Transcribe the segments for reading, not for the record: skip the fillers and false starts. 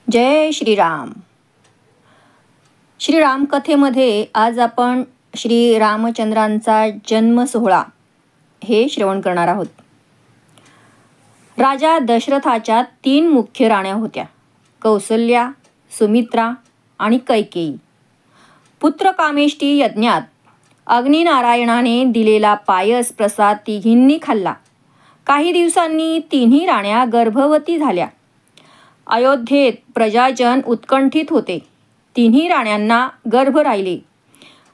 जय श्रीराम. श्रीराम कथेमध्ये आज आपण श्री रामचंद्रांचा जन्म सोहळा हे श्रवण करणार आहोत. राजा दशरथाच्या 3 मुख्य राण्या होत्या, कौसल्या, सुमित्रा आणि कैकेयी. पुत्रकामेष्टी यज्ञात अग्निनारायणाने दिलेला पायस प्रसाद तिघींनी खाल्ला. काही दिवसांनी तिन्ही राण्या गर्भवती झाल्या. अयोध्येत प्रजाजन उत्कंठित होते. तिन्ही राण्यांना गर्भ राहिले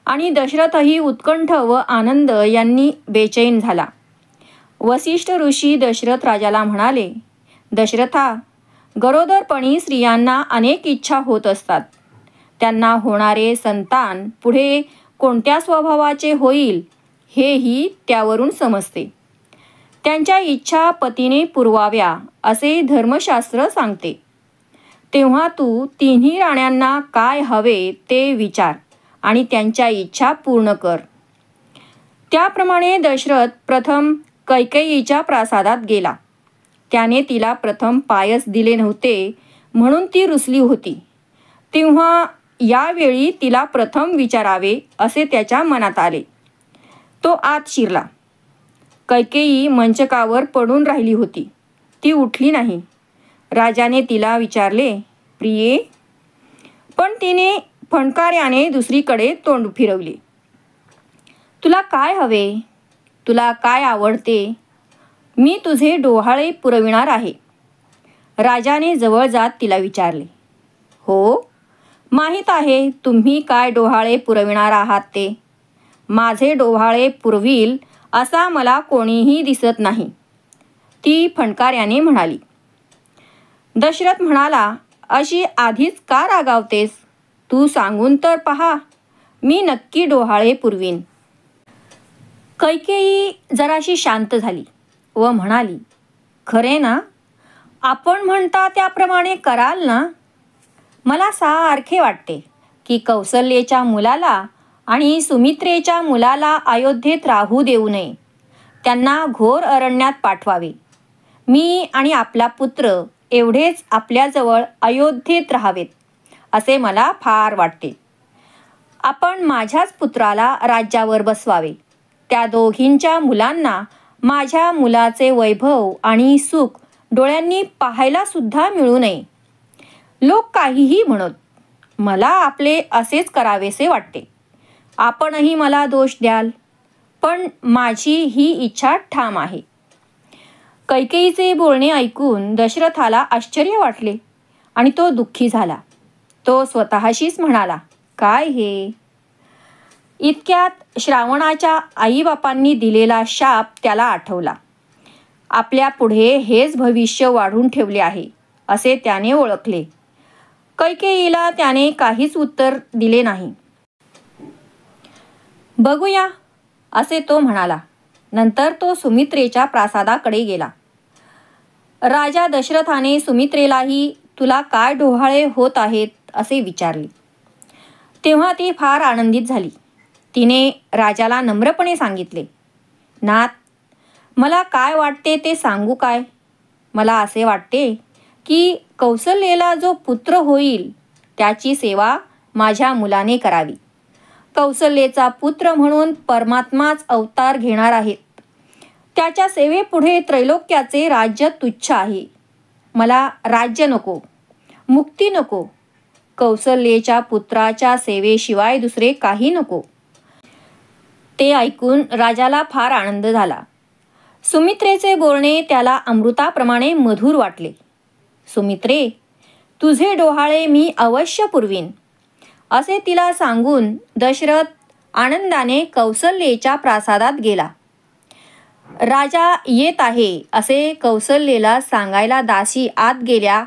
आणि दशरथही उत्कंठ व आनंद यांनी बेचैन झाला. वसिष्ठ ऋषी दशरथ राजाला म्हणाले, दशरथा, गरोदरपणी स्त्रियांना अनेक इच्छा होत असतात. त्यांना होणारे संतान पुढे कोणत्या स्वभावाचे होईल हेही त्यावरून समजते. त्यांच्या इच्छा पतीने पुरवाव्या असे धर्मशास्त्र सांगते. तेव्हा तू तिन्ही राण्यांना काय हवे ते विचार आणि त्यांच्या इच्छा पूर्ण कर. त्याप्रमाणे दशरथ प्रथम कैकेयीच्या प्रासादात गेला. त्याने तिला प्रथम पायस दिले नव्हते म्हणून ती रुसली होती. तेव्हा यावेळी तिला प्रथम विचारावे असे त्याच्या मनात आले. तो आत शिरला. कैकेयी मंचकावर पडून राहिली होती. ती उठली नाही. राजाने तिला विचारले, प्रिये, पण तिने फणकार्याने दुसरीकडे तोंड फिरवले. तुला काय हवे? तुला काय आवडते? मी तुझे डोहाळे पुरविणार आहे. राजाने जवळ जात तिला विचारले. हो, माहीत आहे तुम्ही काय डोहाळे पुरविणार आहात ते. माझे डोहाळे पुरवील असा मला कोणीही दिसत नाही, ती फणकार्याने म्हणाली. दशरथ म्हणाला, अशी आधीच का रागावतेस? तू सांगून तर पहा, मी नक्की डोहाळे पुरवीन. कैकेयी जराशी शांत झाली व म्हणाली, खरे ना? आपण म्हणता त्याप्रमाणे कराल ना? मला सारखे वाटते की कौसल्याच्या मुलाला आणि सुमित्रेच्या मुलाला अयोध्येत राहू देऊ नये. त्यांना घोर अरण्यात पाठवावे. मी आणि आपला पुत्र एवढेच आपल्याजवळ अयोध्येत राहावेत असे मला फार वाटते. आपण माझ्याच पुत्राला राज्यावर बसवावे. त्या दोघींच्या मुलांना माझ्या मुलाचे वैभव आणि सुख डोळ्यांनी पाहायला सुद्धा मिळू नये. लोक काहीही म्हणत, मला आपले असेच करावेसे वाटते. आपणही मला दोष द्याल, पण माझी ही इच्छा ठाम आहे. कैकेयीचे बोलणे ऐकून दशरथाला आश्चर्य वाटले आणि तो दुःखी झाला. तो स्वतःशीच म्हणाला, काय हे? इतक्यात श्रावणाच्या आईबापांनी दिलेला शाप त्याला आठवला. आपल्या पुढे हेच भविष्य वाढून ठेवले आहे असे त्याने ओळखले. कैकेयीला त्याने काहीच उत्तर दिले नाही. बघूया असे तो म्हणाला. नंतर तो सुमित्रेच्या प्रासादाकडे गेला. राजा दशरथाने सुमित्रेलाही तुला काय डोहाळे होत आहेत असे विचारले. तेव्हा ती फार आनंदित झाली. तिने राजाला नम्रपणे सांगितले, नाथ, मला काय वाटते ते सांगू काय? मला असे वाटते की कौसल्याला जो पुत्र होईल त्याची सेवा माझ्या मुलाने करावी. कौसल्याचा पुत्र म्हणून परमात्माच अवतार घेणार आहेत. त्याच्या सेवेपुढे त्रैलोक्याचे राज्य तुच्छ आहे. मला राज्य नको, मुक्ती नको, कौसल्याच्या पुत्राच्या सेवेशिवाय दुसरे काही नको. ते ऐकून राजाला फार आनंद झाला. सुमित्रेचे बोलणे त्याला अमृताप्रमाणे मधुर वाटले. सुमित्रे, तुझे डोहाळे मी अवश्य पुरवीन असे तिला सांगून दशरथ आनंदाने कौसल्याच्या प्रासादात गेला. राजा येत आहे असे कौसल्याला सांगायला दासी आत गेल्या,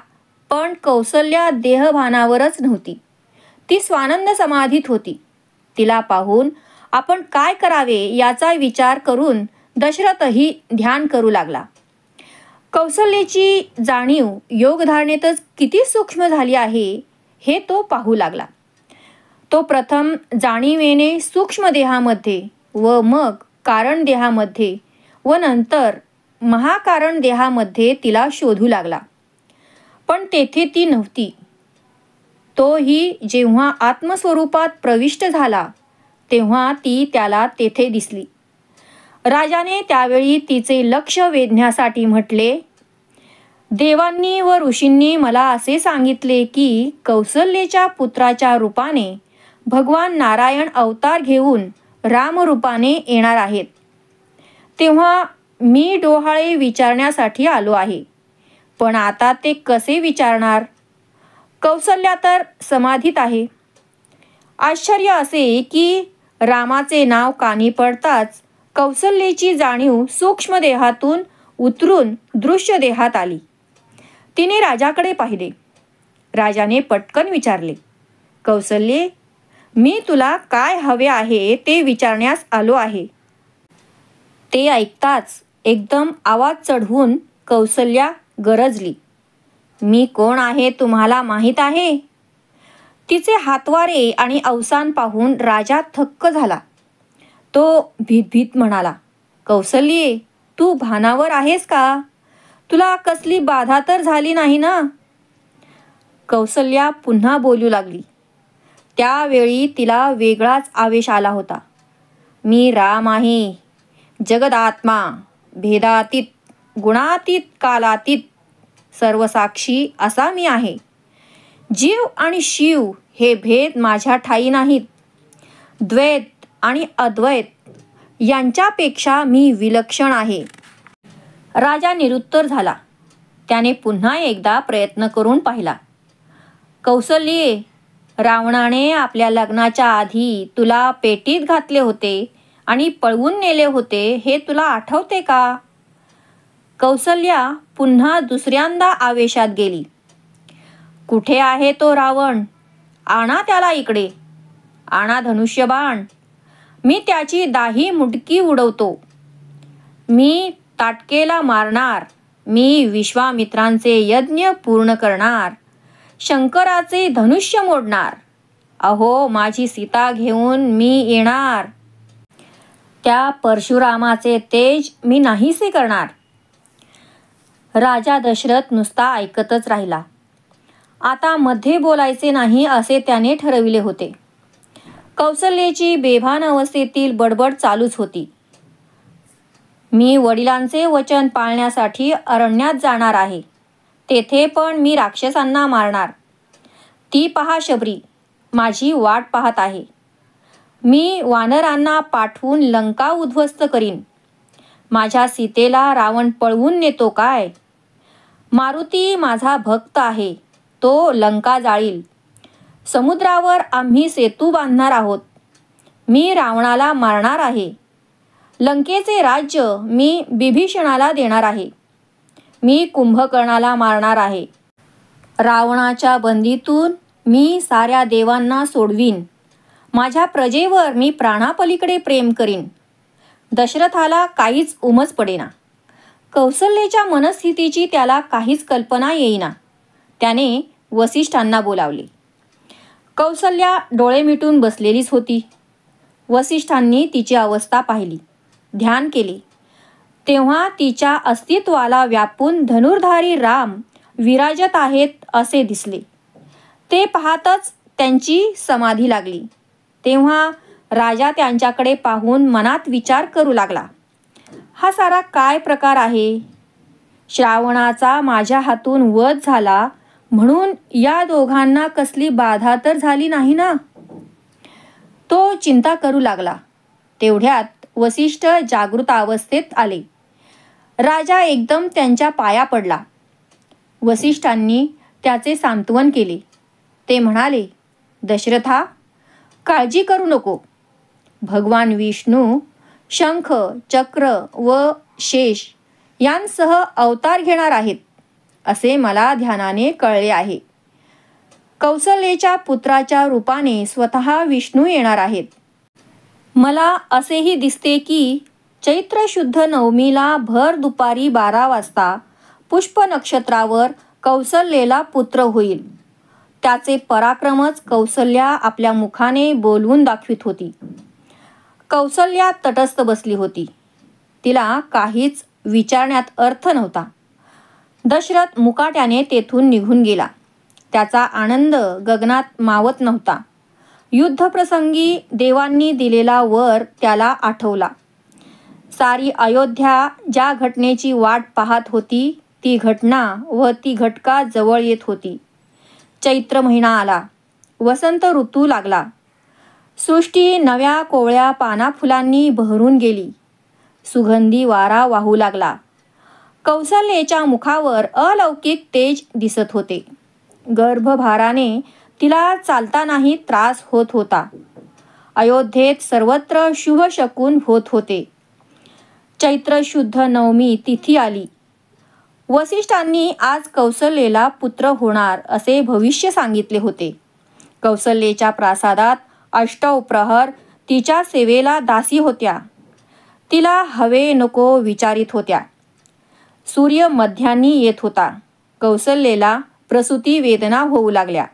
पण कौसल्या देहभानावरच नव्हती. ती स्वानंद समाधीत होती. तिला पाहून आपण काय करावे याचा विचार करून दशरथही ध्यान करू लागला. कौसल्याची जाणीव योगधारणेतच किती सूक्ष्म झाली आहे हे तो पाहू लागला. तो प्रथम जाणीवेने सूक्ष्म देहामध्ये व मग कारण देहामध्ये व नंतर महाकारण देहामध्ये तिला शोधू लागला. पण तेथे ती नव्हती. तोही जेव्हा आत्मस्वरूपात प्रविष्ट झाला तेव्हा ती त्याला तेथे दिसली. राजाने त्यावेळी तिचे लक्ष वेधण्यासाठी म्हटले, देवांनी व ऋषींनी मला असे सांगितले की कौसल्याच्या पुत्राच्या रूपाने भगवान नारायण अवतार घेऊन रामरूपाने येणार आहेत. तेव्हा मी डोहाळे विचारण्यासाठी आलो आहे. पण आता ते कसे विचारणार? कौसल्या तर समाधीत आहे. आश्चर्य असे की रामाचे नाव कानी पडताच कौसल्याची जाणीव सूक्ष्म देहातून उतरून दृश्य देहात आली. तिने राजाकडे पाहिले. राजाने पटकन विचारले, कौसल्ये, मी तुला काय हवे आहे ते विचारण्यास आलो आहे. ते ऐकताच एकदम आवाज चढवून कौसल्या गरजली, मी कोण आहे तुम्हाला माहीत आहे? तिचे हातवारे आणि अवसान पाहून राजा थक्क झाला. तो भीतभीत म्हणाला, कौसल्ये, तू भानावर आहेस का? तुला कसली बाधा तर झाली नाही ना? कौसल्या पुन्हा बोलू लागली. त्यावेळी तिला वेगळाच आवेश आला होता. मी राम आहे, जगदात्मा, भेदातीत, गुणातीत, कालातीत, सर्वसाक्षी असा मी आहे. जीव आणि शिव हे भेद माझ्या ठायी नाहीत. द्वैत आणि अद्वैत यांच्यापेक्षा मी विलक्षण आहे. राजा निरुत्तर झाला. त्याने पुन्हा एकदा प्रयत्न करून पाहिला. कौसल्ये, रावणाने आपल्या लग्नाच्या आधी तुला पेटीत घातले होते आणि पळवून नेले होते हे तुला आठवते का? कौसल्या पुन्हा दुसऱ्यांदा आवेशात गेली. कुठे आहे तो रावण? आणा त्याला इकडे. आणा धनुष्यबाण. मी त्याची दाही मुंडकी उडवतो. मी ताटकेला मारणार. मी विश्वामित्रांचे यज्ञ पूर्ण करणार. शंकराचे धनुष्य मोडणार. अहो, माझी सीता घेऊन मी येणार. त्या परशुरामाचे तेज मी नाहीसे करणार. राजा दशरथ नुसता ऐकतच राहिला. आता मध्ये बोलायचे नाही असे त्याने ठरविले होते. कौसल्याची बेभान अवस्थेतील बडबड चालूच होती. मी वडिलांचे वचन पाळण्यासाठी अरण्यात जाणार आहे. तेथे पण मी राक्षसांना मारणार. ती पहा शबरी, माझी वाट पाहत आहे. मी वानरांना पाठवून लंका उद्ध्वस्त करीन. माझ्या सीतेला रावण पळवून नेतो काय? मारुती माझा भक्त आहे. तो लंका जाळील. समुद्रावर आम्ही सेतू बांधणार आहोत. मी रावणाला मारणार आहे. लंकेचे राज्य मी बिभीषणाला देणार आहे. मी कुंभकर्णाला मारणार आहे. रावणाच्या बंदीतून मी साऱ्या देवांना सोडवीन. माझ्या प्रजेवर मी प्राणापलीकडे प्रेम करीन. दशरथाला काहीच उमज पडेना. कौसल्याच्या मनस्थितीची त्याला काहीच कल्पना येईना. त्याने वसिष्ठांना बोलावले. कौसल्या डोळे मिटून बसलेलीच होती. वसिष्ठांनी तिची अवस्था पाहिली, ध्यान केले. तेव्हा तिच्या अस्तित्वाला व्यापून धनुर्धारी राम विराजत आहेत असे दिसले. ते पाहतच त्यांची समाधी लागली. तेव्हा राजा त्यांच्याकडे पाहून मनात विचार करू लागला, हा सारा काय प्रकार आहे? श्रावणाचा माझ्या हातून वध झाला म्हणून या दोघांना कसली बाधा तर झाली नाही ना? तो चिंता करू लागला. तेवढ्यात वसिष्ठ जागृत अवस्थेत आले. राजा एकदम त्यांच्या पाया पडला. वसिष्ठांनी त्याचे सांत्वन केले. ते म्हणाले, दशरथा, काळजी करू नको. भगवान विष्णू शंख, चक्र व शेष यांसह अवतार घेणार आहेत असे मला ध्यानाने कळले आहे. कौसल्याच्या पुत्राच्या रूपाने स्वतः विष्णू येणार आहेत. मला असेही दिसते की चैत्र शुद्ध नवमीला भर दुपारी 12 वाजता पुष्प नक्षत्रावर कौसल्याला पुत्र होईल. त्याचे पराक्रमच कौसल्या आपल्या मुखाने बोलवून दाखवित होती. कौसल्या तटस्थ बसली होती. तिला काहीच विचारण्यात अर्थ नव्हता. दशरथ मुकाट्याने तेथून निघून गेला. त्याचा आनंद गगनात मावत नव्हता. युद्धप्रसंगी देवांनी दिलेला वर त्याला आठवला. सारी अयोध्या ज्या घटनेची वाट पाहत होती ती घटना व ती घटका जवळ येत होती. चैत्र महिना आला. वसंत ऋतू लागला. सृष्टी नव्या कोवळ्या पानाफुलांनी बहरून गेली. सुगंधी वारा वाहू लागला. कौसल्याच्या मुखावर अलौकिक तेज दिसत होते. गर्भभाराने तिला चालतानाही त्रास होत होता. अयोध्येत सर्वत्र शुभ शकून होत होते. चैत्र शुद्ध नवमी तिथी आली. वसिष्ठांनी आज कौसल्याला पुत्र होणार असे भविष्य सांगितले होते. कौसल्याच्या प्रासादात अष्टौ प्रहर तिच्या सेवेला दासी होत्या. तिला हवे नको विचारित होत्या. सूर्य मध्यान्ही येत होता. कौसल्याला प्रसूती वेदना होऊ लागल्या.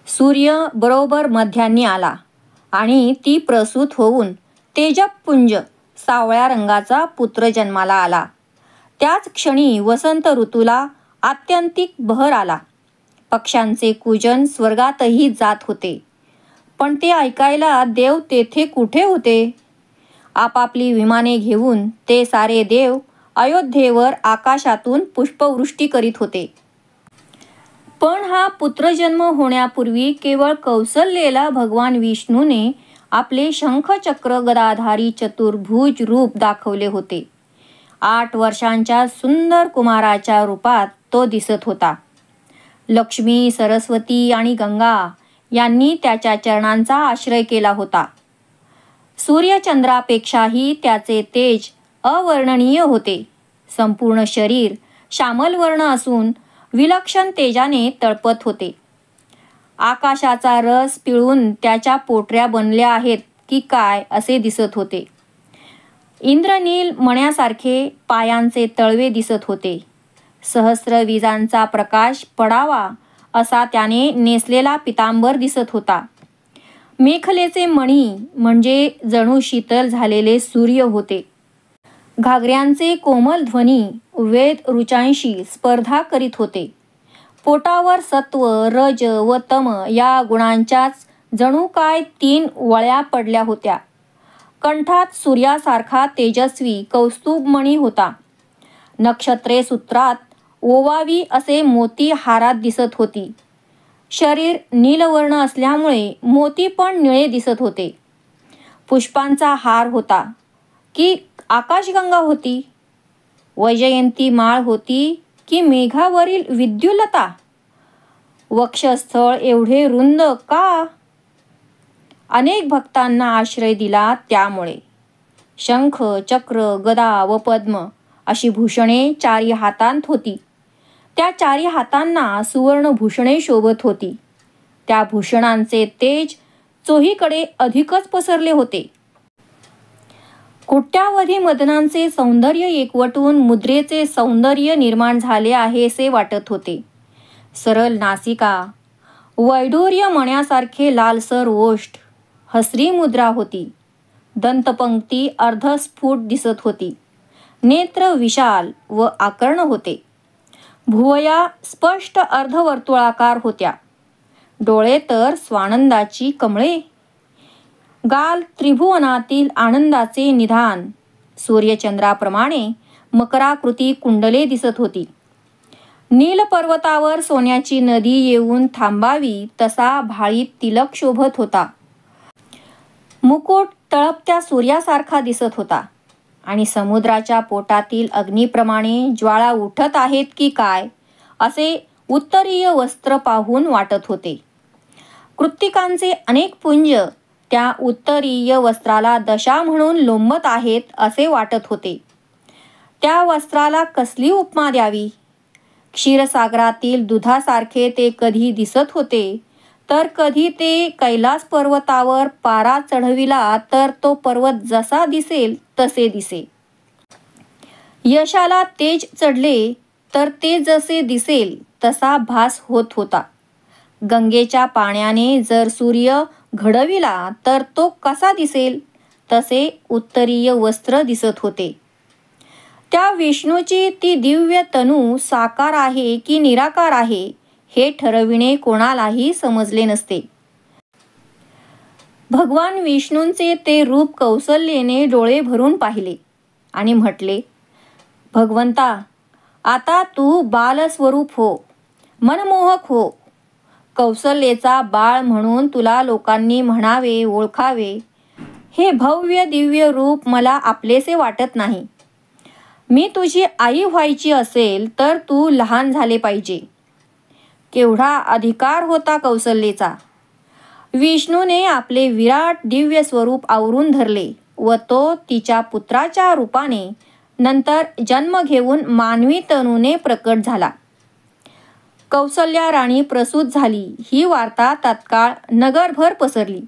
सूर्य बरोबर मध्यान्ही आला आणि ती प्रसूत होऊन तेजपुंज सावळ्या रंगाचा पुत्र जन्माला आला. त्याच क्षणी वसंत ऋतूला आत्यंतिक बहर आला. पक्ष्यांचे कूजन स्वर्गातही जात होते. पण ते ऐकायला देव तेथे कुठे होते? आपापली विमाने घेऊन ते सारे देव अयोध्येवर आकाशातून पुष्पवृष्टी करीत होते. पण हा पुत्रजन्म होण्यापूर्वी केवळ कौसल्याला भगवान विष्णूने आपले शंखचक्र गदाधारी चतुर्भुज रूप दाखवले होते. 8 वर्षांच्या सुंदर कुमाराच्या रूपात तो दिसत होता. लक्ष्मी, सरस्वती आणि गंगा यांनी त्याच्या चरणांचा आश्रय केला होता. सूर्यचंद्रापेक्षाही त्याचे तेज अवर्णनीय होते. संपूर्ण शरीर श्यामलवर्ण असून विलक्षण तेजाने तळपत होते. आकाशाचा रस पिळून त्याच्या पोटऱ्या बनल्या आहेत की काय असे दिसत होते. इंद्रनील मण्यासारखे पायांचे तळवे दिसत होते. सहस्र विजांचा प्रकाश पडावा असा त्याने नेसलेला पितांबर दिसत होता. मेखलेचे मणी म्हणजे जणू शीतल झालेले सूर्य होते. घागऱ्यांचे कोमल ध्वनी वेद ऋचांशी स्पर्धा करीत होते. पोटावर सत्व, रज व तम या गुणांच्याच जणू काय 3 वळ्या पडल्या होत्या. कंठात सूर्यासारखा तेजस्वी कौस्तुभमणी होता. नक्षत्रे सूत्रात ओवावी असे मोती हारात दिसत होती. शरीर नीलवर्ण असल्यामुळे मोती पण निळे दिसत होते. पुष्पांचा हार होता की आकाशगंगा होती? वैजयंती माळ होती की मेघावरील विद्युल्लता? वक्षस्थळ एवढे रुंद का? अनेक भक्तांना आश्रय दिला त्यामुळे. शंख, चक्र, गदा व पद्म अशी भूषणे 4 हातांत होती. त्या 4 हातांना सुवर्णभूषणे शोभत होती. त्या भूषणांचे तेज चोहीकडे अधिकच पसरले होते. कोट्यावधी मदनांचे सौंदर्य एकवटून मुद्रेचे सौंदर्य निर्माण झाले आहेसे वाटत होते. सरळ नासिका, वैडूर्य मण्यासारखे लालसर ओष्ठ, हसरी मुद्रा होती. दंतपंक्ती अर्धस्फुट दिसत होती. नेत्र विशाल व आकर्ण होते. भुवया स्पष्ट अर्धवर्तुळाकार होत्या. डोळे तर स्वानंदाची कमळे. गाल त्रिभुवनातील आनंदाचे निधान. सूर्यचंद्राप्रमाणे मकराकृती कुंडले दिसत होती. नील पर्वतावर सोन्याची नदी येऊन थांबावी तसा भाळीत तिलक शोभत होता. मुकुट तळपत्या सूर्यासारखा दिसत होता आणि समुद्राच्या पोटातील अग्नीप्रमाणे ज्वाळा उठत आहेत की काय असे उत्तरीय वस्त्र पाहून वाटत होते. कृत्तिकांचे अनेक पुंज त्या उत्तरीय वस्त्राला दशा म्हणून लोंबत आहेत असे वाटत होते. त्या वस्त्राला कसली उपमा द्यावी? क्षीरसागरातील दुधासारखे ते कधी दिसत होते तर कधी ते कैलास पर्वतावर पारा चढविला तर तो पर्वत जसा दिसेल तसे दिसे. यशाला तेज चढले तर ते जसे दिसेल तसा भास होत होता. गंगेच्या पाण्याने जर सूर्य घडविला तर तो कसा दिसेल तसे उत्तरीय वस्त्र दिसत होते. त्या विष्णूची ती दिव्य तनू साकार आहे की निराकार आहे हे ठरविणे कोणालाही समजले नसते. भगवान विष्णूंचे ते रूप कौसल्येने डोळे भरून पाहिले आणि म्हटले, भगवंता, आता तू बालस्वरूप हो, मनमोहक हो. कौसल्येचा बाळ म्हणून तुला लोकांनी म्हणावे, ओळखावे, हे भव्य दिव्य रूप मला आपलेसे वाटत नाही. मी तुझी आई व्हायची असेल तर तू लहान झाले पाहिजे. केवढा अधिकार होता कौसल्येचा. विष्णूने आपले विराट दिव्य स्वरूप आवरून धरले व तो तिच्या पुत्राच्या रूपाने नंतर जन्म घेऊन मानवी तनूने प्रकट झाला. कौसल्या राणी प्रसूत झाली ही वार्ता तत्काळ नगरभर पसरली.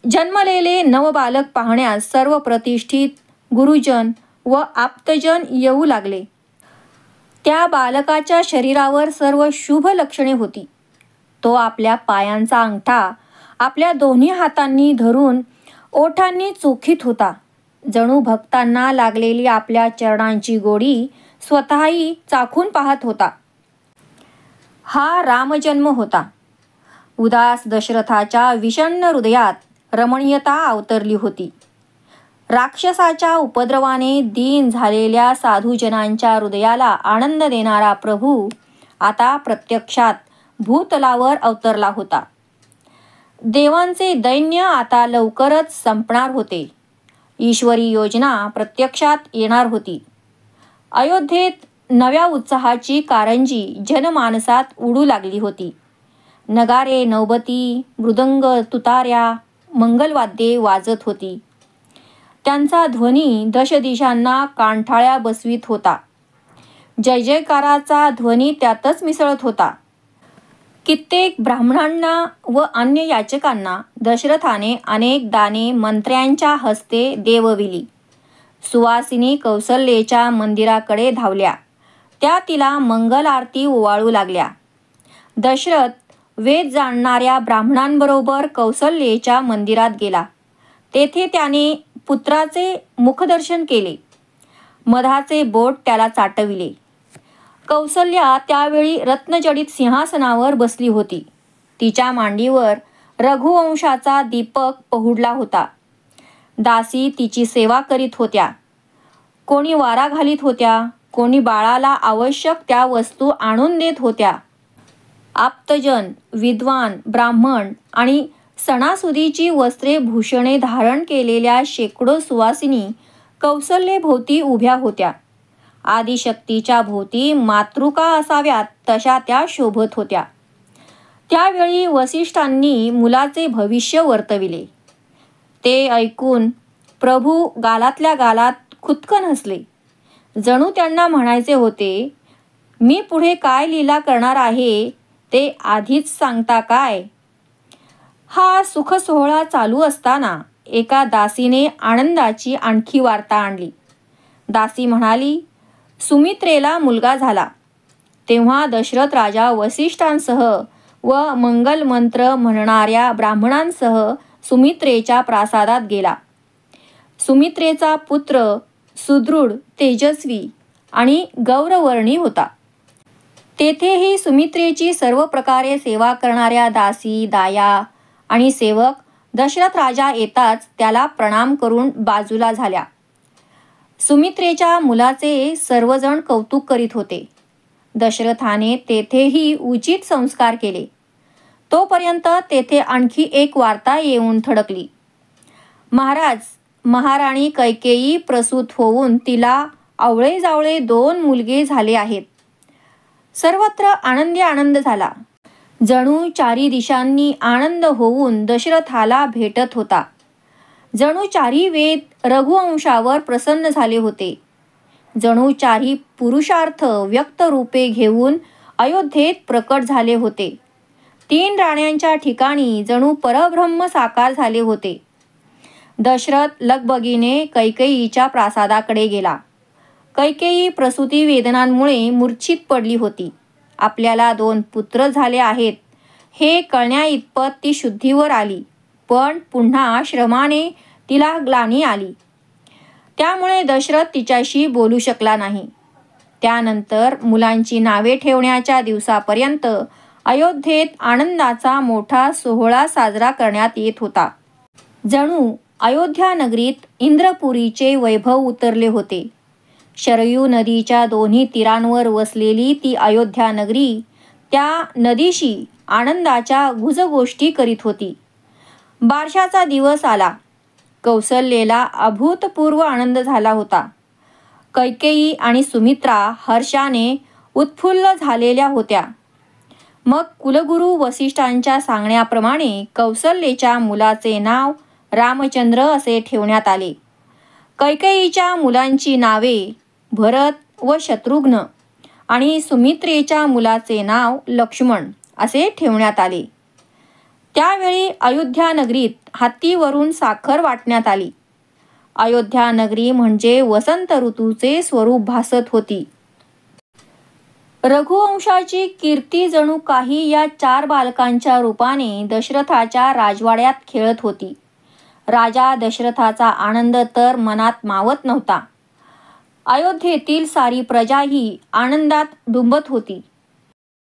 जन्मलेले नवबालक पाहण्यास सर्व प्रतिष्ठित गुरुजन व आप्तजन येऊ लागले. त्या बालकाच्या शरीरावर सर्व शुभ लक्षणे होती. तो आपल्या पायांचा अंगठा आपल्या दोन्ही हातांनी धरून ओठांनी चोखीत होता. जणू भक्तांना लागलेली आपल्या चरणांची गोडी स्वतःही चाखून पाहत होता. हा रामजन्म होता. उदास दशरथाच्या विषण्ण हृदयात रमणीयता अवतरली होती. राक्षसाच्या उपद्रवाने दीन झालेल्या साधुजनांच्या हृदयाला आनंद देणारा प्रभू आता प्रत्यक्षात भूतलावर अवतरला होता. देवांचे दैन्य आता लवकरच संपणार होते. ईश्वरी योजना प्रत्यक्षात येणार होती. अयोध्येत नव्या उत्साहाची कारंजी जनमानसात उडू लागली होती. नगारे, नौबती, मृदंग, तुताऱ्या, मंगलवाद्ये वाजत होती. त्यांचा ध्वनी दशदिशांना कानठाळ्या बसवीत होता. जय जयकाराचा ध्वनी त्यातच मिसळत होता. कित्येक ब्राह्मणांना व अन्य याचकांना दशरथाने अनेक दाने मंत्र्यांच्या हस्ते देवविली. सुवासिनी कौसल्येच्या मंदिराकडे धावल्या. त्या तिला मंगल आरती ओवाळू लागल्या. दशरथ वेद जाणणाऱ्या ब्राह्मणांबरोबर कौसल्येच्या मंदिरात गेला. तेथे त्याने पुत्राचे मुखदर्शन केले. मधाचे बोट त्याला चाटविले. कौसल्या त्यावेळी रत्नजडित सिंहासनावर बसली होती. तिच्या मांडीवर रघुवंशाचा दीपक पहुडला होता. दासी तिची सेवा करीत होत्या. कोणी वारा घालीत होत्या, कोणी बाळाला आवश्यक त्या वस्तू आणून देत होत्या. आप्तजन, विद्वान, ब्राह्मण आणि सणासुदीची वस्त्रे भूषणे धारण केलेल्या शेकडो सुवासिनी कौसल्येभोवती उभ्या होत्या. आदिशक्तीच्या भोवती मातृका असाव्यात तशा त्या शोभत होत्या. त्यावेळी वसिष्ठांनी मुलाचे भविष्य वर्तविले. ते ऐकून प्रभू गालातल्या गालात खुदकन हसले. जणू त्यांना म्हणायचे होते, मी पुढे काय लीला करणार आहे ते आधीच सांगता काय. हा सुखसोहळा चालू असताना एका दासीने आनंदाची आणखी वार्ता आणली. दासी म्हणाली, सुमित्रेला मुलगा झाला. तेव्हा दशरथ राजा वसिष्ठांसह व मंगलमंत्र म्हणणाऱ्या ब्राह्मणांसह सुमित्रेच्या प्रासादात गेला. सुमित्रेचा पुत्र सुदृढ, तेजस्वी आणि गौरवर्णी होता. तेथेही सुमित्रेची सर्व प्रकारे सेवा करणाऱ्या दासी, दाया आणि सेवक दशरथ राजा येताच त्याला प्रणाम करून बाजूला झाल्या. सुमित्रेच्या मुलाचे सर्वजण कौतुक करीत होते. दशरथाने तेथेही उचित संस्कार केले. तोपर्यंत तेथे आणखी एक वार्ता येऊन थडकली. महाराज, महाराणी कैकेयी प्रसूत होऊन तिला आवळे जावळे 2 मुलगे झाले आहेत. सर्वत्र आनंदी आनंद झाला. जणू चारी दिशांनी आनंद होऊन दशरथाला भेटत होता. जणू चारी वेद रघुवंशावर प्रसन्न झाले होते. जणू चारी पुरुषार्थ व्यक्त रूपे घेऊन अयोध्येत प्रकट झाले होते. 3 राण्यांच्या ठिकाणी जणू परब्रह्म साकार झाले होते. दशरथ लगबगीने कैकेयीच्या प्रासादाकडे गेला. कैकेयी प्रसूती वेदनांमुळे मूर्छित पडली होती. आपल्याला 2 पुत्र झाले आहेत हे कळण्याइतपत ती शुद्धीवर आली, पण पुन्हा श्रमाने तिला ग्लानी आली. त्यामुळे दशरथ तिच्याशी बोलू शकला नाही. त्यानंतर मुलांची नावे ठेवण्याच्या दिवसापर्यंत अयोध्येत आनंदाचा मोठा सोहळा साजरा करण्यात येत होता. जणू अयोध्या नगरीत इंद्रपुरीचे वैभव उतरले होते. शरयू नदीच्या दोन्ही तीरांवर वसलेली ती अयोध्या नगरी त्या नदीशी आनंदाच्या गुजगोष्टी करीत होती. बारशाचा दिवस आला. कौसल्येला अभूतपूर्व आनंद झाला होता. कैकेयी आणि सुमित्रा हर्षाने उत्फुल्ल झालेल्या होत्या. मग कुलगुरू वसिष्ठांच्या सांगण्याप्रमाणे कौसल्येच्या मुलाचे नाव रामचंद्र असे ठेवण्यात आले. कैकेयीच्या मुलांची नावे भरत व शत्रुघ्न आणि सुमित्रेच्या मुलाचे नाव लक्ष्मण असे ठेवण्यात आले. त्यावेळी अयोध्या नगरीत हत्तीवरून साखर वाटण्यात आली. अयोध्या नगरी म्हणजे वसंत ऋतूचे स्वरूप भासत होती. रघुवंशाची कीर्ती जणू काही या 4 बालकांच्या रूपाने दशरथाच्या राजवाड्यात खेळत होती. राजा दशरथाचा आनंद तर मनात मावत नव्हता. अयोध्येतील सारी प्रजाही आनंदात डुंबत होती.